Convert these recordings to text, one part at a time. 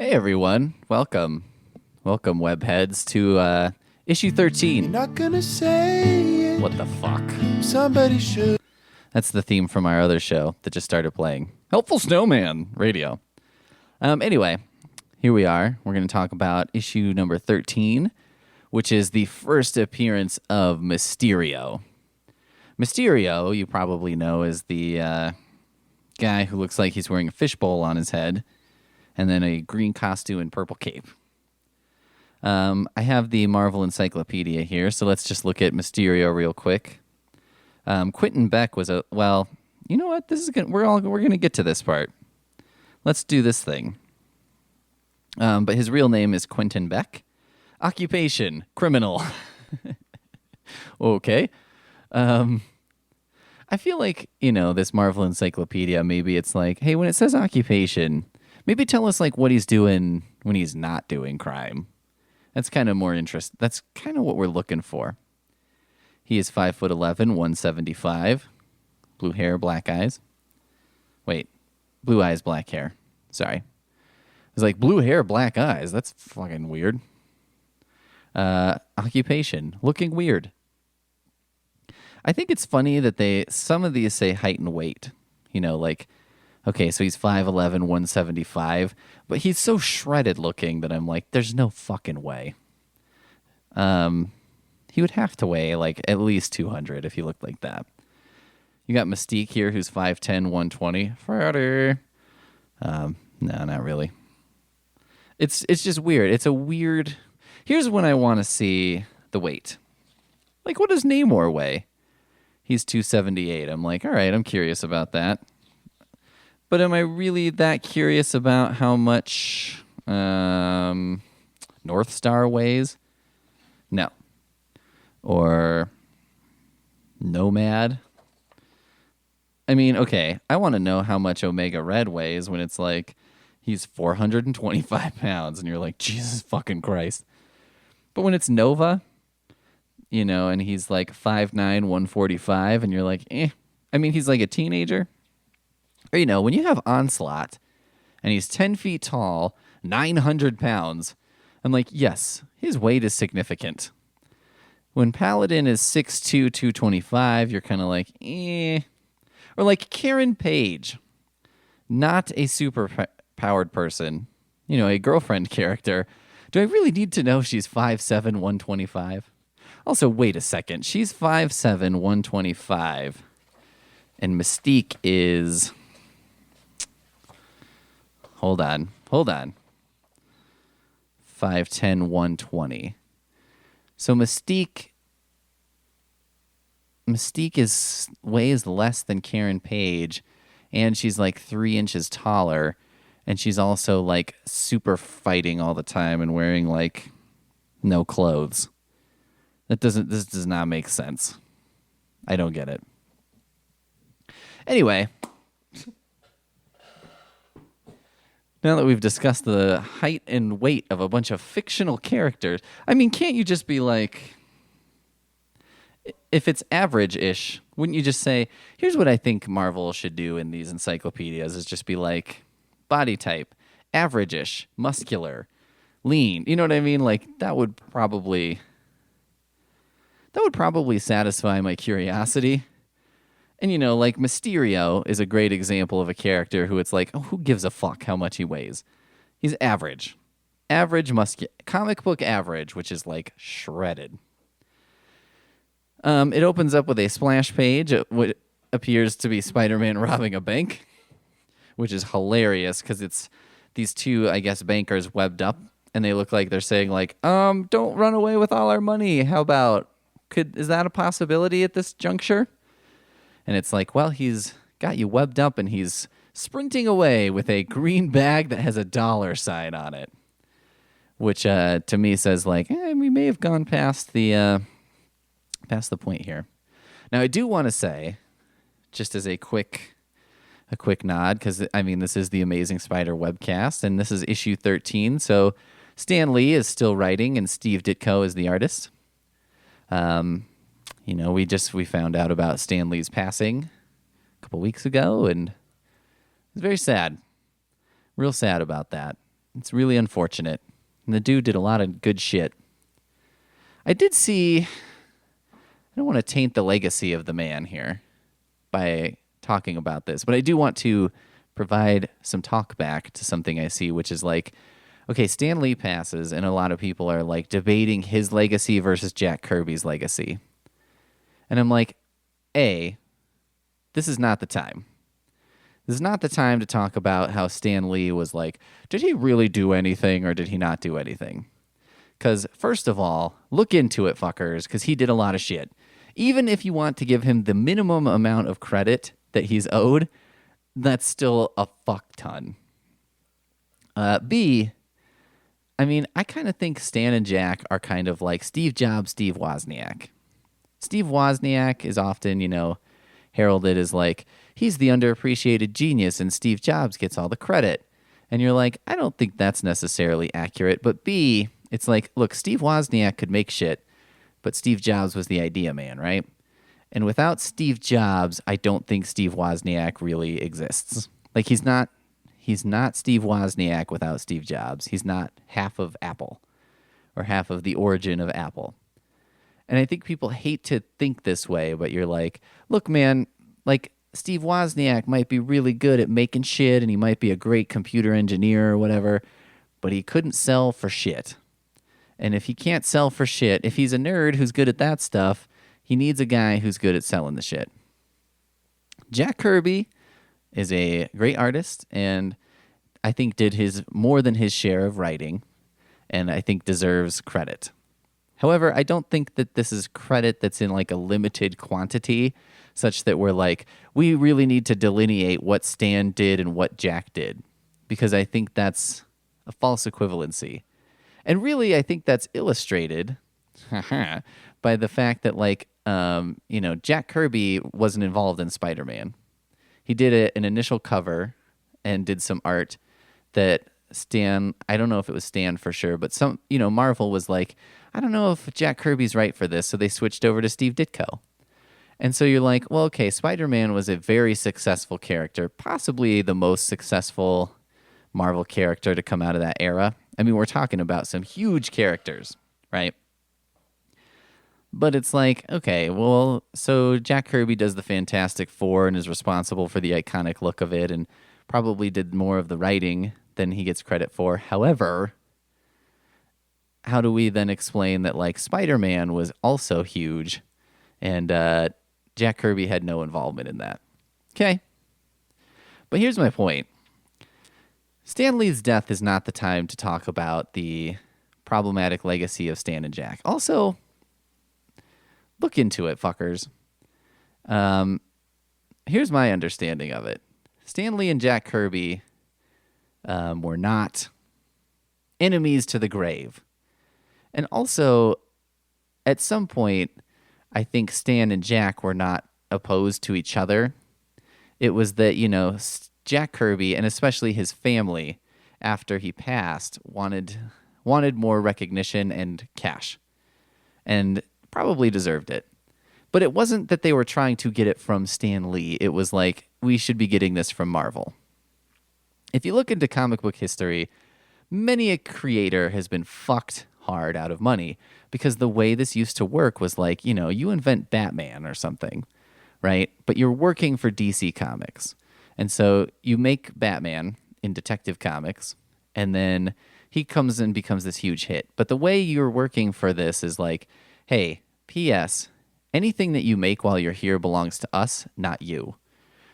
Hey everyone, welcome webheads to issue 13. You're not gonna say it. What the fuck? Somebody should. That's the theme from our other show that just started playing. Helpful Snowman Radio. Anyway, here we are. We're going to talk about issue number 13, which is the first appearance of Mysterio. Mysterio, you probably know, is the guy who looks like he's wearing a fishbowl on his head and then a green costume and purple cape. I have the Marvel Encyclopedia here, so let's just look at Mysterio real quick. Quentin Beck was well, you know what? This is we're going to get to this part. Let's do this thing. But his real name is Quentin Beck. Occupation, criminal. Okay. I feel like, this Marvel Encyclopedia, maybe it's like, hey, when it says occupation, maybe tell us like what he's doing when he's not doing crime. That's kind of more interest. That's kind of what we're looking for. He is 5'11", 175. Blue hair, black eyes. Wait, blue eyes, black hair. Sorry. It's like blue hair, black eyes. That's fucking weird. Occupation, looking weird. I think it's funny that some of these say height and weight. Okay, so he's 5'11", 175, but he's so shredded looking that I'm like, there's no fucking way. He would have to weigh like at least 200 if he looked like that. You got Mystique here, who's 5'10", 120. Freddy. No, not really. It's just weird. It's a weird... Here's when I want to see the weight. Like, what does Namor weigh? He's 278. I'm like, all right, I'm curious about that. But am I really that curious about how much North Star weighs? No. Or Nomad? I mean, okay, I want to know how much Omega Red weighs when it's like he's 425 pounds and you're like, Jesus fucking Christ. But when it's Nova, and he's like 5'9", 145 and you're like, eh. I mean, he's like a teenager. Or, when you have Onslaught and he's 10 feet tall, 900 pounds, I'm like, yes, his weight is significant. When Paladin is 6'2", 225, you're kind of like, eh. Or like Karen Page, not a super-powered person, a girlfriend character. Do I really need to know she's 5'7", 125? Also, wait a second. She's 5'7", 125. And Mystique is... Hold on. 5'10", 120. So Mystique weighs less than Karen Page, and she's like 3 inches taller, and she's also like super fighting all the time and wearing like no clothes. This does not make sense. I don't get it. Anyway, now that we've discussed the height and weight of a bunch of fictional characters, I mean, can't you just be like, if it's average-ish, wouldn't you just say, here's what I think Marvel should do in these encyclopedias, is just be like, body type, average-ish, muscular, lean. You know what I mean? Like, that would probably satisfy my curiosity. And, like Mysterio is a great example of a character who it's like, oh, who gives a fuck how much he weighs? He's average. Average comic book average, which is like shredded. It opens up with a splash page, what appears to be Spider-Man robbing a bank, which is hilarious because it's these two, I guess, bankers webbed up, and they look like they're saying like, don't run away with all our money. How about, is that a possibility at this juncture? And it's like, well, he's got you webbed up and he's sprinting away with a green bag that has a dollar sign on it. Which to me says like, we may have gone past the point here. Now, I do want to say, just as a quick nod, because, I mean, this is the Amazing Spider webcast, and this is issue 13, so Stan Lee is still writing, and Steve Ditko is the artist. We found out about Stan Lee's passing a couple weeks ago, and it was very sad. Real sad about that. It's really unfortunate. And the dude did a lot of good shit. I did see, I don't want to taint the legacy of the man here by talking about this, but I do want to provide some talk back to something I see, which is like, okay, Stan Lee passes, and a lot of people are like debating his legacy versus Jack Kirby's legacy. And I'm like, A, this is not the time. This is not the time to talk about how Stan Lee was like, did he really do anything or did he not do anything? Because, first of all, look into it, fuckers, because he did a lot of shit. Even if you want to give him the minimum amount of credit that he's owed, that's still a fuck ton. B, I mean, I kind of think Stan and Jack are kind of like Steve Jobs, Steve Wozniak. Steve Wozniak is often, heralded as like, he's the underappreciated genius and Steve Jobs gets all the credit. And you're like, I don't think that's necessarily accurate. But B, it's like, look, Steve Wozniak could make shit, but Steve Jobs was the idea man, right? And without Steve Jobs, I don't think Steve Wozniak really exists. Like he's not Steve Wozniak without Steve Jobs. He's not half of Apple or half of the origin of Apple. And I think people hate to think this way, but you're like, look, man, like Steve Wozniak might be really good at making shit and he might be a great computer engineer or whatever, but he couldn't sell for shit. And if he can't sell for shit, if he's a nerd who's good at that stuff, he needs a guy who's good at selling the shit. Jack Kirby is a great artist and I think did his more than his share of writing and I think deserves credit. However, I don't think that this is credit that's in like a limited quantity such that we're like, we really need to delineate what Stan did and what Jack did because I think that's a false equivalency. And really, I think that's illustrated by the fact that like, Jack Kirby wasn't involved in Spider-Man. He did an initial cover and did some art that Stan, I don't know if it was Stan for sure, but Marvel was like, I don't know if Jack Kirby's right for this, so they switched over to Steve Ditko. And so you're like, well, okay, Spider-Man was a very successful character, possibly the most successful Marvel character to come out of that era. I mean, we're talking about some huge characters, right? But it's like, okay, well, so Jack Kirby does the Fantastic Four and is responsible for the iconic look of it and probably did more of the writing than he gets credit for. However, how do we then explain that like Spider-Man was also huge and Jack Kirby had no involvement in that? Okay. But here's my point. Stan Lee's death is not the time to talk about the problematic legacy of Stan and Jack. Also, look into it, fuckers. Here's my understanding of it. Stan Lee and Jack Kirby were not enemies to the grave. And also, at some point, I think Stan and Jack were not opposed to each other. It was that, Jack Kirby, and especially his family, after he passed, wanted more recognition and cash. And probably deserved it. But it wasn't that they were trying to get it from Stan Lee. It was like, we should be getting this from Marvel. If you look into comic book history, many a creator has been fucked hard out of money because the way this used to work was like, you invent Batman or something, right? But you're working for DC Comics. And so you make Batman in Detective Comics, and then he comes and becomes this huge hit. But the way you're working for this is like, hey, P.S., anything that you make while you're here belongs to us, not you.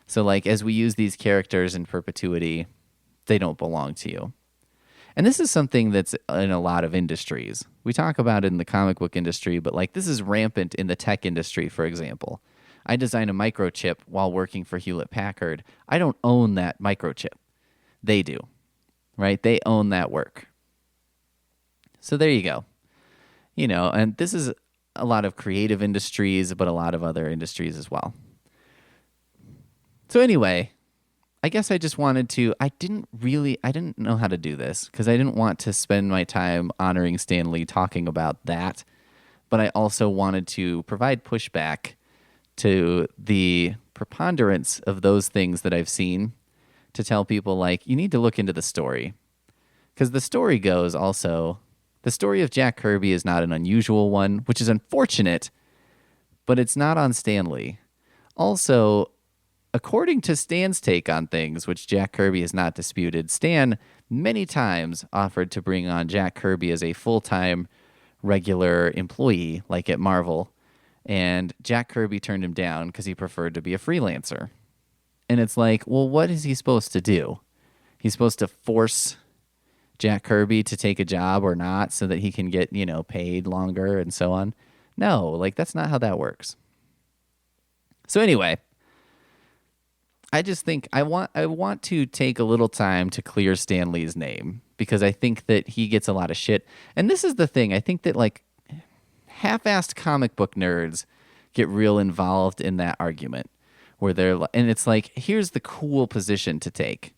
So like as we use these characters in perpetuity, they don't belong to you. And this is something that's in a lot of industries. We talk about it in the comic book industry, but like this is rampant in the tech industry, for example. I design a microchip while working for Hewlett-Packard. I don't own that microchip. They do, right? They own that work. So there you go. And this is a lot of creative industries, but a lot of other industries as well. So anyway, I guess I just wanted to, I didn't know how to do this because I didn't want to spend my time honoring Stan Lee talking about that, but I also wanted to provide pushback to the preponderance of those things that I've seen to tell people like, you need to look into the story Because the story goes also, the story of Jack Kirby is not an unusual one, which is unfortunate, but it's not on Stan Lee. Also, according to Stan's take on things, which Jack Kirby has not disputed, Stan many times offered to bring on Jack Kirby as a full time regular employee, like at Marvel. And Jack Kirby turned him down because he preferred to be a freelancer. And it's like, well, what is he supposed to do? He's supposed to force Jack Kirby to take a job or not so that he can get, paid longer and so on. No, like that's not how that works. So anyway, I just think I want to take a little time to clear Stan Lee's name because I think that he gets a lot of shit. And this is the thing. I think that like half-assed comic book nerds get real involved in that argument where and it's like, here's the cool position to take.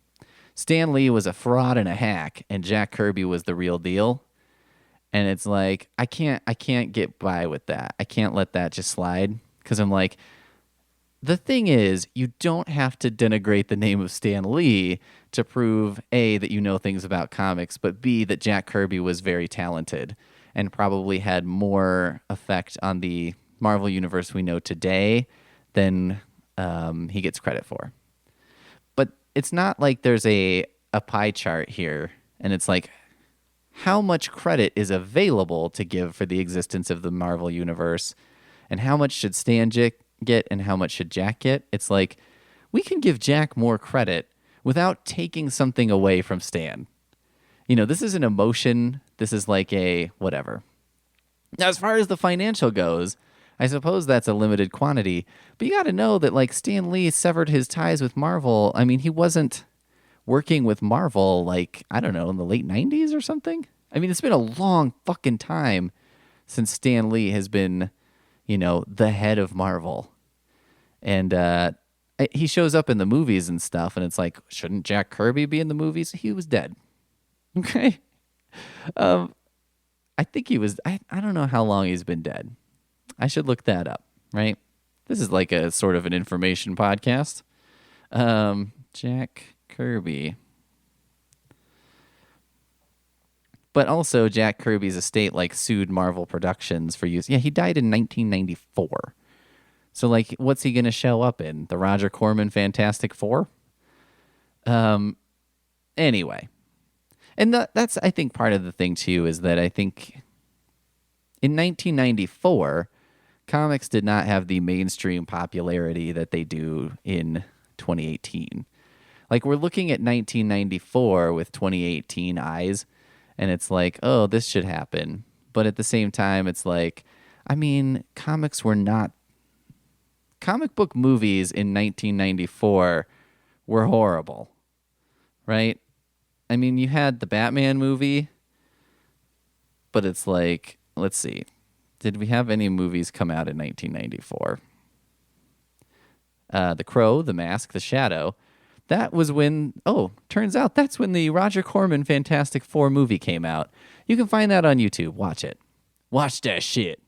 Stan Lee was a fraud and a hack, and Jack Kirby was the real deal. And it's like, I can't get by with that. I can't let that just slide because I'm like, the thing is, you don't have to denigrate the name of Stan Lee to prove A, that you know things about comics, but B, that Jack Kirby was very talented and probably had more effect on the Marvel Universe we know today than he gets credit for. But it's not like there's a pie chart here, and it's like how much credit is available to give for the existence of the Marvel Universe, and how much should Stan get and how much should Jack get? It's like we can give Jack more credit without taking something away from Stan. This is an emotion. This is like a whatever. Now, as far as the financial goes, I suppose that's a limited quantity. But you got to know that like Stan Lee severed his ties with Marvel. I mean, he wasn't working with Marvel like, I don't know, in the late 90s or something. I mean, it's been a long fucking time since Stan Lee has been, the head of Marvel. And he shows up in the movies and stuff, and it's like, shouldn't Jack Kirby be in the movies? He was dead. Okay. I think he was, I don't know how long he's been dead. I should look that up, right? This is like a sort of an information podcast. Jack Kirby. But also Jack Kirby's estate like sued Marvel Productions for use. Yeah, he died in 1994. So like, what's he going to show up in? The Roger Corman Fantastic Four? Anyway. And that's, I think, part of the thing, too, is that I think in 1994, comics did not have the mainstream popularity that they do in 2018. Like, we're looking at 1994 with 2018 eyes, and it's like, oh, this should happen. But at the same time, it's like, I mean, comic book movies in 1994 were horrible, right? I mean, you had the Batman movie, but it's like, let's see. Did we have any movies come out in 1994? The Crow, The Mask, The Shadow. That was when, turns out that's when the Roger Corman Fantastic Four movie came out. You can find that on YouTube. Watch it. Watch that shit.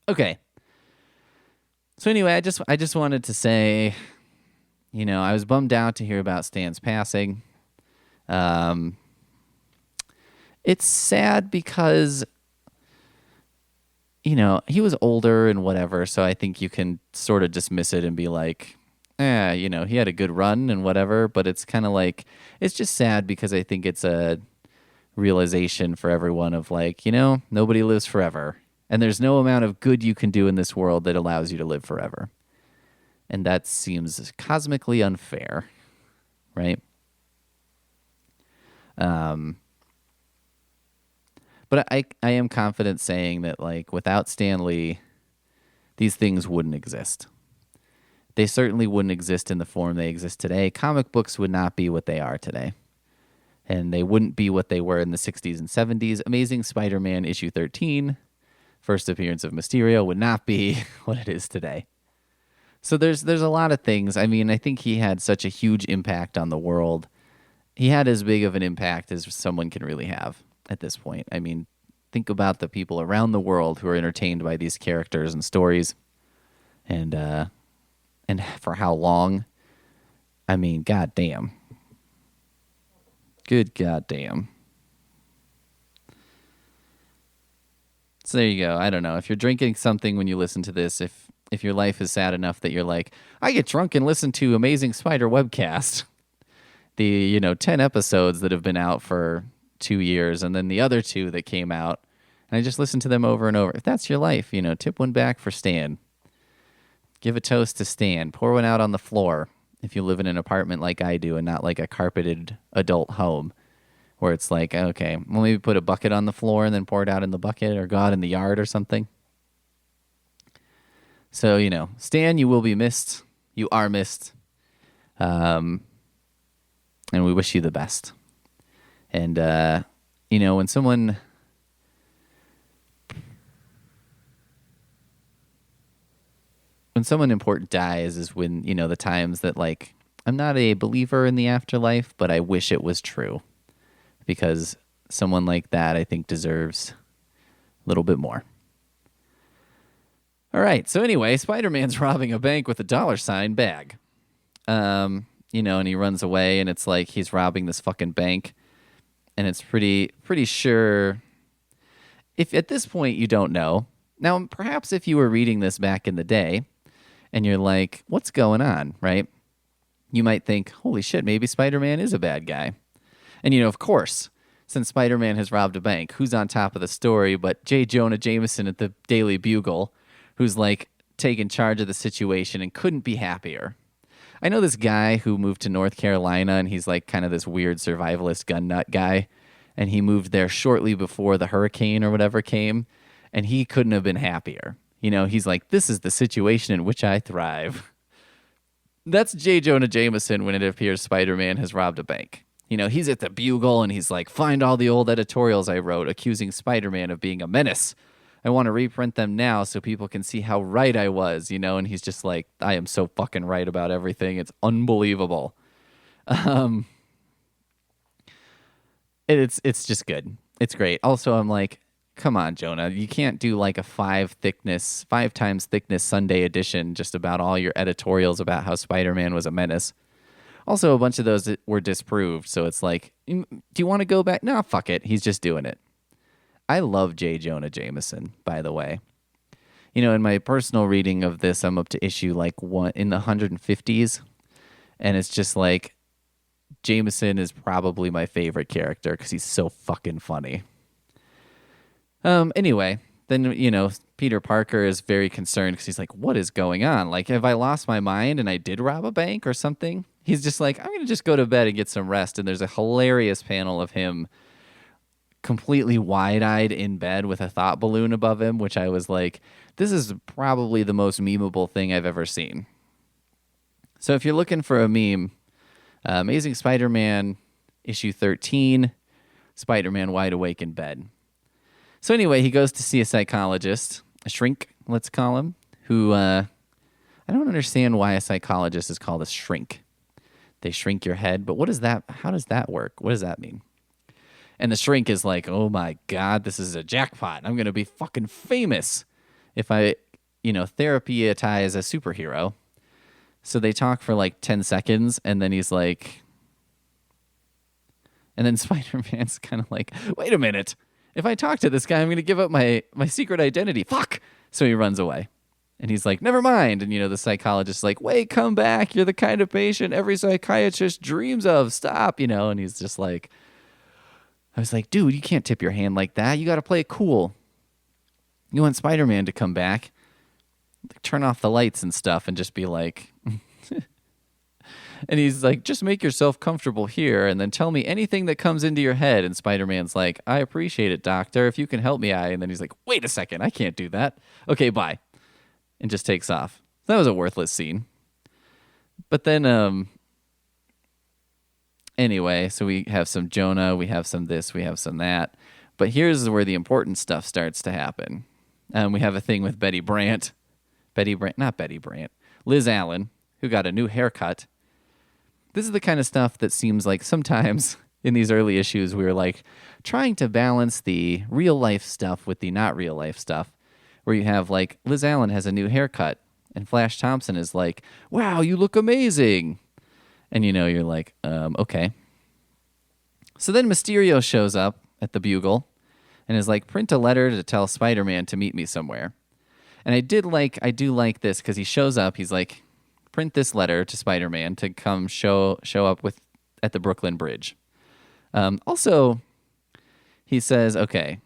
Okay. So anyway, I just wanted to say, I was bummed out to hear about Stan's passing. It's sad because, he was older and whatever, so I think you can sort of dismiss it and be like, he had a good run and whatever, but it's kind of like, it's just sad because I think it's a realization for everyone of like, nobody lives forever, and there's no amount of good you can do in this world that allows you to live forever. And that seems cosmically unfair, right? But I am confident saying that, like, without Stan Lee, these things wouldn't exist. They certainly wouldn't exist in the form they exist today. Comic books would not be what they are today. And they wouldn't be what they were in the 60s and 70s. Amazing Spider-Man issue 13, first appearance of Mysterio, would not be what it is today. So there's a lot of things. I mean, I think he had such a huge impact on the world. He had as big of an impact as someone can really have at this point. I mean, think about the people around the world who are entertained by these characters and stories, and for how long. I mean, goddamn. Good goddamn. So there you go. I don't know. If you're drinking something when you listen to this, if your life is sad enough that you're like, I get drunk and listen to Amazing Spider webcast, the 10 episodes that have been out for 2 years, and then the other two that came out, and I just listen to them over and over. If that's your life, tip one back for Stan. Give a toast to Stan. Pour one out on the floor if you live in an apartment like I do and not like a carpeted adult home where it's like, okay, well, maybe put a bucket on the floor and then pour it out in the bucket or go out in the yard or something. So, Stan, you will be missed. You are missed. And we wish you the best. And, when someone important dies is when, the times that, like, I'm not a believer in the afterlife, but I wish it was true. Because someone like that, I think, deserves a little bit more. All right. So anyway, Spider-Man's robbing a bank with a $sign bag. And he runs away, and it's like he's robbing this fucking bank. And it's pretty sure. If at this point you don't know, now perhaps if you were reading this back in the day, and you're like, what's going on, right? You might think, holy shit, maybe Spider-Man is a bad guy. And, of course, since Spider-Man has robbed a bank, who's on top of the story but J. Jonah Jameson at the Daily Bugle, who's, like, taken charge of the situation and couldn't be happier. I know this guy who moved to North Carolina, and he's, like, kind of this weird survivalist gun nut guy, and he moved there shortly before the hurricane or whatever came, and he couldn't have been happier. He's like, this is the situation in which I thrive. That's J. Jonah Jameson when it appears Spider-Man has robbed a bank. He's at the Bugle, and he's like, find all the old editorials I wrote accusing Spider-Man of being a menace. I want to reprint them now so people can see how right I was, and he's just like, I am so fucking right about everything. It's unbelievable. It's just good. It's great. Also, I'm like, come on, Jonah. You can't do like a 5 times thickness Sunday edition just about all your editorials about how Spider-Man was a menace. Also, a bunch of those were disproved, so it's like, do you want to go back? No, fuck it. He's just doing it. I love J. Jonah Jameson, by the way. In my personal reading of this, I'm up to issue like one in the 150s, and it's just like, Jameson is probably my favorite character because he's so fucking funny. Anyway, then, Peter Parker is very concerned because he's like, what is going on? Like, have I lost my mind and I did rob a bank or something? He's just like, I'm going to just go to bed and get some rest. And there's a hilarious panel of him completely wide-eyed in bed with a thought balloon above him, which I was like, this is probably the most memeable thing I've ever seen. So if you're looking for a meme, Amazing Spider-Man issue 13, Spider-Man wide awake in bed. So anyway, he goes to see a psychologist, a shrink, let's call him, who I don't understand why a psychologist is called a shrink. They shrink your head, but what is that? How does that work? What does that mean? And the shrink is like, oh my God, this is a jackpot. I'm going to be fucking famous if I, therapeutize a superhero. So they talk for like 10 seconds, and then he's like, and then Spider-Man's kind of like, wait a minute. If I talk to this guy, I'm going to give up my secret identity. Fuck. So he runs away. And he's like, never mind. And, the psychologist's like, wait, come back. You're the kind of patient every psychiatrist dreams of. Stop, And he's just like, I was like, dude, you can't tip your hand like that. You got to play it cool. You want Spider-Man to come back, turn off the lights and stuff and just be like... And he's like, just make yourself comfortable here and then tell me anything that comes into your head. And Spider-Man's like, I appreciate it, doctor. If you can help me, And then he's like, wait a second. I can't do that. Okay, bye. And just takes off. That was a worthless scene. But then, anyway, so we have some Jonah. We have some this. We have some that. But here's where the important stuff starts to happen. We have a thing with Liz Allen, who got a new haircut. This is the kind of stuff that seems like sometimes in these early issues we were like trying to balance the real life stuff with the not real life stuff, where you have like Liz Allen has a new haircut and Flash Thompson is like, wow, you look amazing. And you're like, okay. So then Mysterio shows up at the Bugle and is like, print a letter to tell Spider-Man to meet me somewhere. And I do like this because he shows up. He's like, print this letter to Spider-Man to come show up with at the Brooklyn Bridge. Also, he says, okay,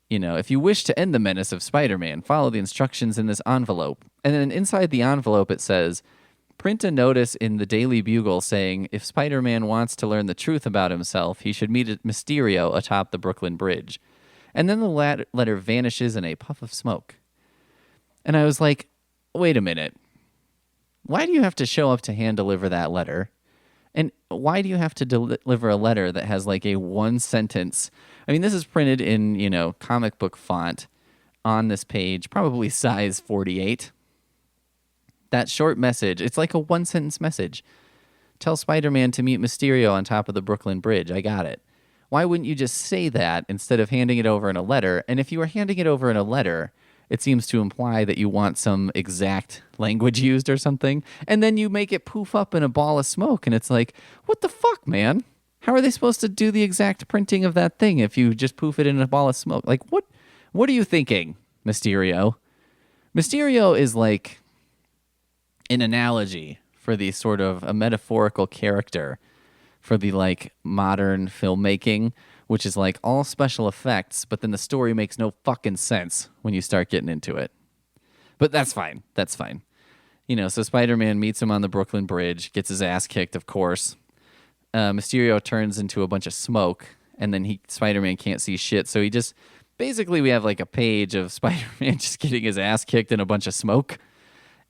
if you wish to end the menace of Spider-Man, follow the instructions in this envelope. And then inside the envelope, it says, print a notice in the Daily Bugle saying if Spider-Man wants to learn the truth about himself, he should meet Mysterio atop the Brooklyn Bridge. And then the letter vanishes in a puff of smoke. And I was like, wait a minute. Why do you have to show up to hand deliver that letter? And why do you have to deliver a letter that has like a one sentence? I mean, this is printed in, comic book font on this page, probably size 48. That short message, it's like a one sentence message. Tell Spider-Man to meet Mysterio on top of the Brooklyn Bridge. I got it. Why wouldn't you just say that instead of handing it over in a letter? And if you were handing it over in a letter, it seems to imply that you want some exact language used or something. And then you make it poof up in a ball of smoke. And it's like, what the fuck, man? How are they supposed to do the exact printing of that thing if you just poof it in a ball of smoke? Like, what are you thinking, Mysterio? Mysterio is like an analogy for the sort of a metaphorical character for the like modern filmmaking, which is like all special effects, but then the story makes no fucking sense when you start getting into it. But that's fine. That's fine. So Spider-Man meets him on the Brooklyn Bridge, gets his ass kicked, of course. Mysterio turns into a bunch of smoke, and then Spider-Man can't see shit, so he just basically we have like a page of Spider-Man just getting his ass kicked in a bunch of smoke,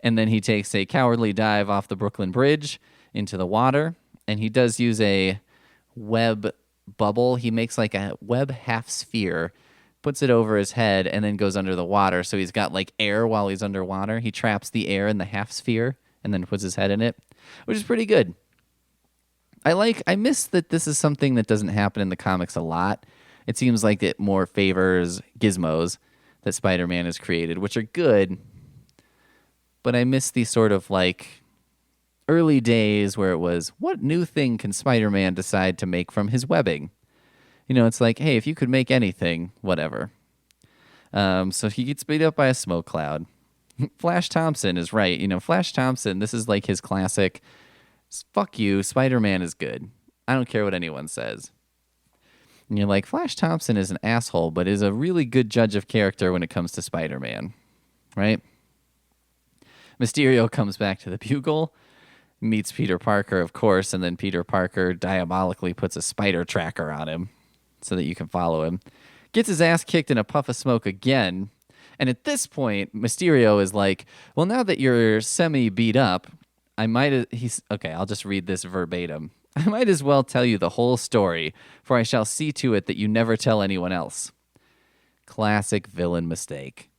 and then he takes a cowardly dive off the Brooklyn Bridge into the water, and he does use a web bubble. He makes like a web half sphere, puts it over his head, and then goes under the water, so he's got like air while he's underwater. He traps the air in the half sphere and then puts his head in it, which is pretty good. I miss that this is something that doesn't happen in the comics a lot. It seems like it more favors gizmos that Spider-Man has created, which are good, but I miss the sort of like early days where it was, what new thing can Spider-Man decide to make from his webbing? It's like, hey, if you could make anything, whatever. So he gets beat up by a smoke cloud. Flash Thompson is right. Flash Thompson, this is like his classic, fuck you, Spider-Man is good. I don't care what anyone says. And you're like, Flash Thompson is an asshole, but is a really good judge of character when it comes to Spider-Man, right? Mysterio comes back to the Bugle, meets Peter Parker, of course, and then Peter Parker diabolically puts a spider tracker on him so that you can follow him. Gets his ass kicked in a puff of smoke again, and at this point, Mysterio is like, well, now that you're semi-beat up, I'll just read this verbatim. I might as well tell you the whole story, for I shall see to it that you never tell anyone else. Classic villain mistake.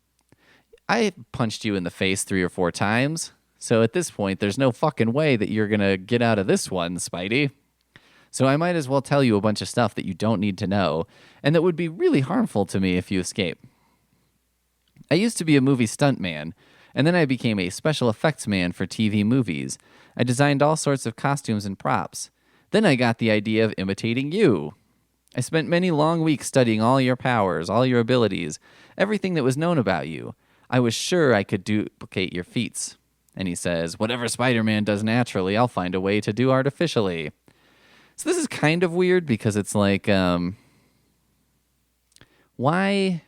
I punched you in the face 3 or 4 times, so at this point, there's no fucking way that you're gonna get out of this one, Spidey. So I might as well tell you a bunch of stuff that you don't need to know, and that would be really harmful to me if you escape. I used to be a movie stuntman, and then I became a special effects man for TV movies. I designed all sorts of costumes and props. Then I got the idea of imitating you. I spent many long weeks studying all your powers, all your abilities, everything that was known about you. I was sure I could duplicate your feats. And he says, whatever Spider-Man does naturally, I'll find a way to do artificially. So this is kind of weird because it's like, why?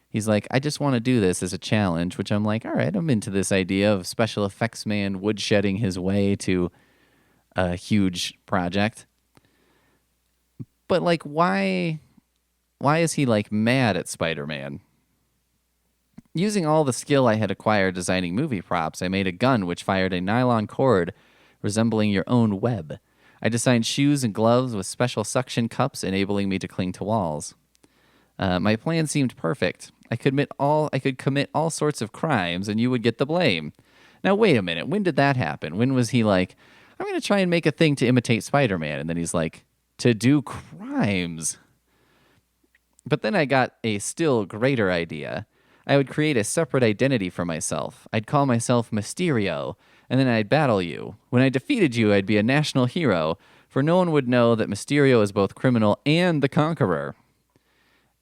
He's like, I just want to do this as a challenge, which I'm like, all right, I'm into this idea of special effects man woodshedding his way to a huge project. But like, why is he like mad at Spider-Man? Using all the skill I had acquired designing movie props, I made a gun which fired a nylon cord resembling your own web. I designed shoes and gloves with special suction cups enabling me to cling to walls. My plan seemed perfect. I could commit all sorts of crimes and you would get the blame. Now, wait a minute. When did that happen? When was he like, I'm going to try and make a thing to imitate Spider-Man? And then he's like, to do crimes. But then I got a still greater idea. I would create a separate identity for myself. I'd call myself Mysterio, and then I'd battle you. When I defeated you, I'd be a national hero, for no one would know that Mysterio is both criminal and the conqueror.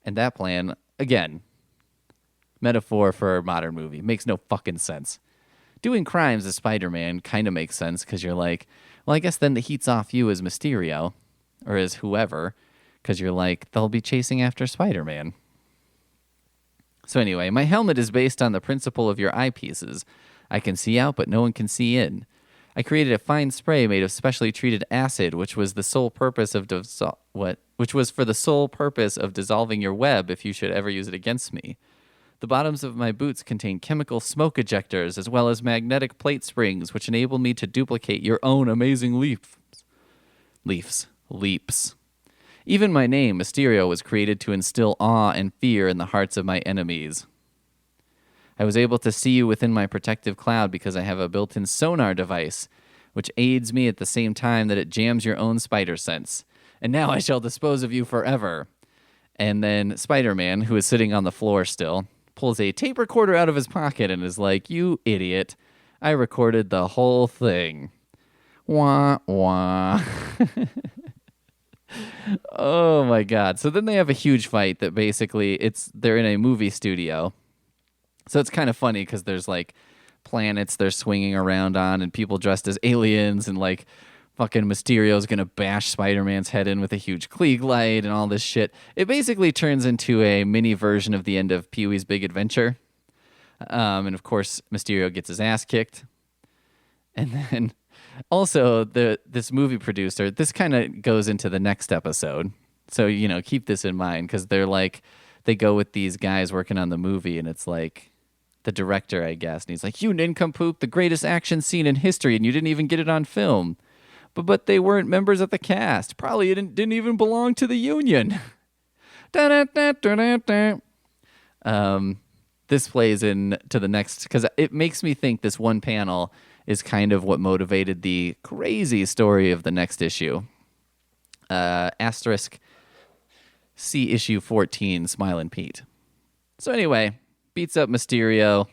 And that plan, again, metaphor for a modern movie, makes no fucking sense. Doing crimes as Spider-Man kind of makes sense because you're like, well, I guess then the heat's off you as Mysterio or as whoever because you're like, they'll be chasing after Spider-Man. So anyway, my helmet is based on the principle of your eyepieces. I can see out, but no one can see in. I created a fine spray made of specially treated acid, which was for the sole purpose of dissolving your web if you should ever use it against me. The bottoms of my boots contain chemical smoke ejectors as well as magnetic plate springs, which enable me to duplicate your own amazing leaps. Even my name, Mysterio, was created to instill awe and fear in the hearts of my enemies. I was able to see you within my protective cloud because I have a built-in sonar device, which aids me at the same time that it jams your own spider sense. And now I shall dispose of you forever. And then Spider-Man, who is sitting on the floor still, pulls a tape recorder out of his pocket and is like, you idiot, I recorded the whole thing. Wah, wah. Oh, my God. So then they have a huge fight that basically they're in a movie studio. So it's kind of funny because there's like planets they're swinging around on and people dressed as aliens and like fucking Mysterio's going to bash Spider-Man's head in with a huge Klieg light and all this shit. It basically turns into a mini version of the end of Pee-wee's Big Adventure. And of course, Mysterio gets his ass kicked. And then also this movie producer, this kind of goes into the next episode. So, keep this in mind because they go with these guys working on the movie and it's like the director, I guess. And he's like, you nincompoop, the greatest action scene in history and you didn't even get it on film. But they weren't members of the cast. Probably didn't even belong to the union. This plays into the next, because it makes me think this one panel is kind of what motivated the crazy story of the next issue. Asterisk C issue 14, Smilin' Pete. So anyway, beats up Mysterio,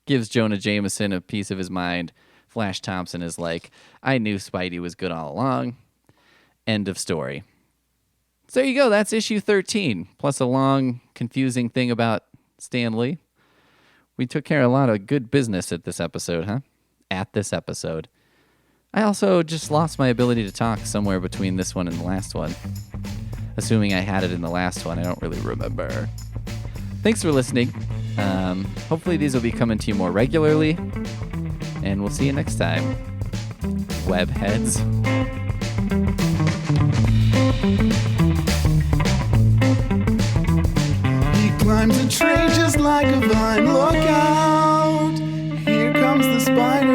gives Jonah Jameson a piece of his mind. Flash Thompson is like, I knew Spidey was good all along. End of story. So there you go. That's issue 13, plus a long, confusing thing about Stan Lee. We took care of a lot of good business at this episode, huh? At this episode. I also just lost my ability to talk somewhere between this one and the last one. Assuming I had it in the last one, I don't really remember. Thanks for listening. Hopefully these will be coming to you more regularly. And we'll see you next time, webheads. He climbs a tree just like a vine. Look out! Here comes the spider.